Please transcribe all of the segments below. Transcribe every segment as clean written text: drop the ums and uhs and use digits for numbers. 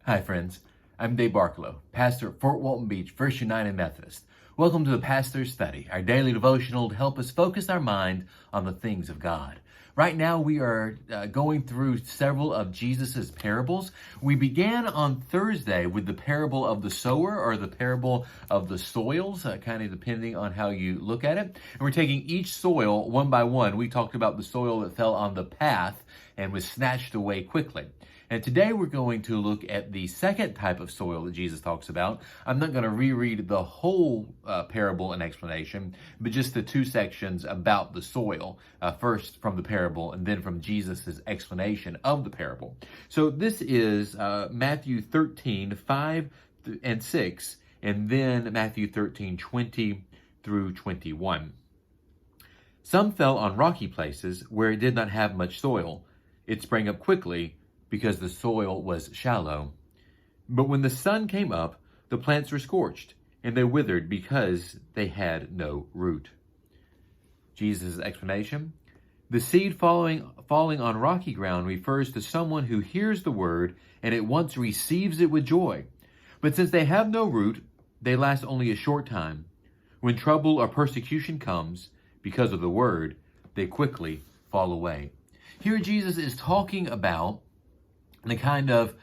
Hi, friends. I'm Dave Barkalow, pastor at Fort Walton Beach First United Methodist. Welcome to the Pastor's Study, our daily devotional to help us focus our mind on the things of God. Right now, we are going through several of Jesus' parables. We began on Thursday with the parable of the sower or the parable of the soils, kind of depending on how you look at it. And we're taking each soil one by one. We talked about the soil that fell on the path and was snatched away quickly. And today we're going to look at the second type of soil that Jesus talks about. I'm not going to reread the whole parable and explanation, but just the two sections about the soil, first from the parable and then from Jesus' explanation of the parable. So this is Matthew 13, 5 and 6, and then Matthew 13, 20 through 21. Some fell on rocky places where it did not have much soil. It sprang up quickly, because the soil was shallow. But when the sun came up, the plants were scorched, and they withered because they had no root. Jesus' explanation: the seed falling on rocky ground refers to someone who hears the word and at once receives it with joy. But since they have no root, they last only a short time. When trouble or persecution comes because of the word, they quickly fall away. Here Jesus is talking about the kind of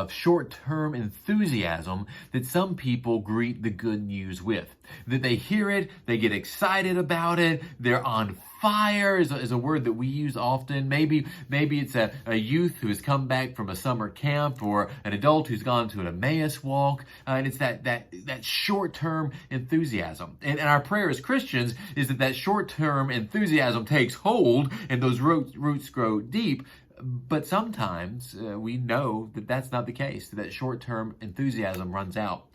short-term enthusiasm that some people greet the good news with. That they hear it, they get excited about it, they're on fire is a word that we use often. Maybe it's a youth who has come back from a summer camp, or an adult who's gone to an Emmaus walk, and it's that short-term enthusiasm. And our prayer as Christians is that short-term enthusiasm takes hold and those roots grow deep. But sometimes we know that that's not the case, that short-term enthusiasm runs out.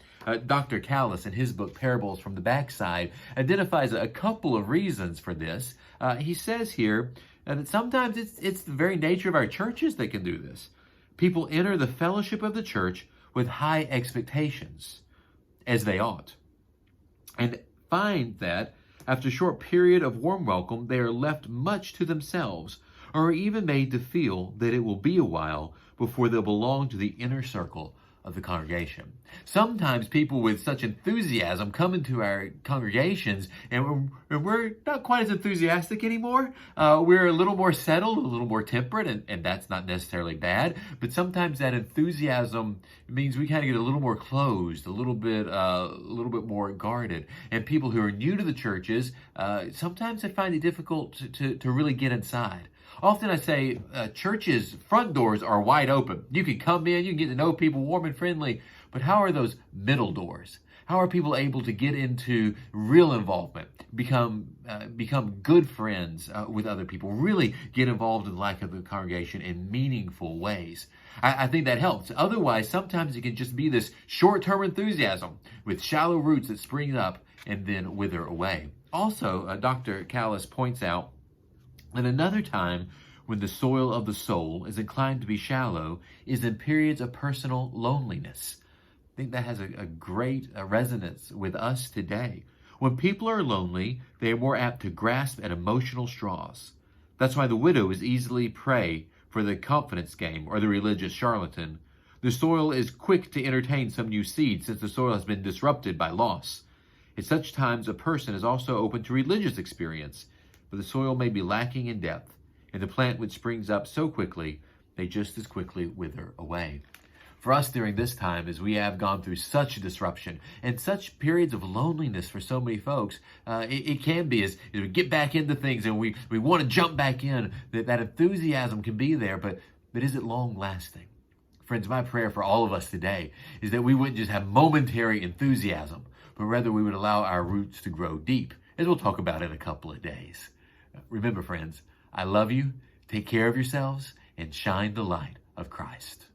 Dr. Callis, in his book, Parables from the Backside, identifies a couple of reasons for this. He says here that sometimes it's the very nature of our churches that can do this. People enter the fellowship of the church with high expectations, as they ought, and find that after a short period of warm welcome, they are left much to themselves, or are even made to feel that it will be a while before they'll belong to the inner circle of the congregation. Sometimes people with such enthusiasm come into our congregations and we're not quite as enthusiastic anymore. We're a little more settled, a little more temperate, and that's not necessarily bad. But sometimes that enthusiasm means we kind of get a little more closed, a little bit more guarded. And people who are new to the churches, sometimes they find it difficult to really get inside. Often I say churches' front doors are wide open. You can come in, you can get to know people, warm and friendly, but how are those middle doors? How are people able to get into real involvement, become good friends with other people, really get involved in the life of the congregation in meaningful ways? I think that helps. Otherwise, sometimes it can just be this short-term enthusiasm with shallow roots that spring up and then wither away. Also, Dr. Callis points out that another time when the soil of the soul is inclined to be shallow is in periods of personal loneliness. I think that has a great resonance with us today. When people are lonely, they are more apt to grasp at emotional straws. That's why the widow is easily prey for the confidence game or the religious charlatan. The soil is quick to entertain some new seed since the soil has been disrupted by loss. At such times, a person is also open to religious experience, but the soil may be lacking in depth, and the plant which springs up so quickly may just as quickly wither away. For us during this time, as we have gone through such a disruption and such periods of loneliness for so many folks, it can be as we get back into things and we want to jump back in, that enthusiasm can be there, but is it long lasting? Friends, my prayer for all of us today is that we wouldn't just have momentary enthusiasm, but rather we would allow our roots to grow deep, as we'll talk about in a couple of days. Remember, friends, I love you. Take care of yourselves and shine the light of Christ.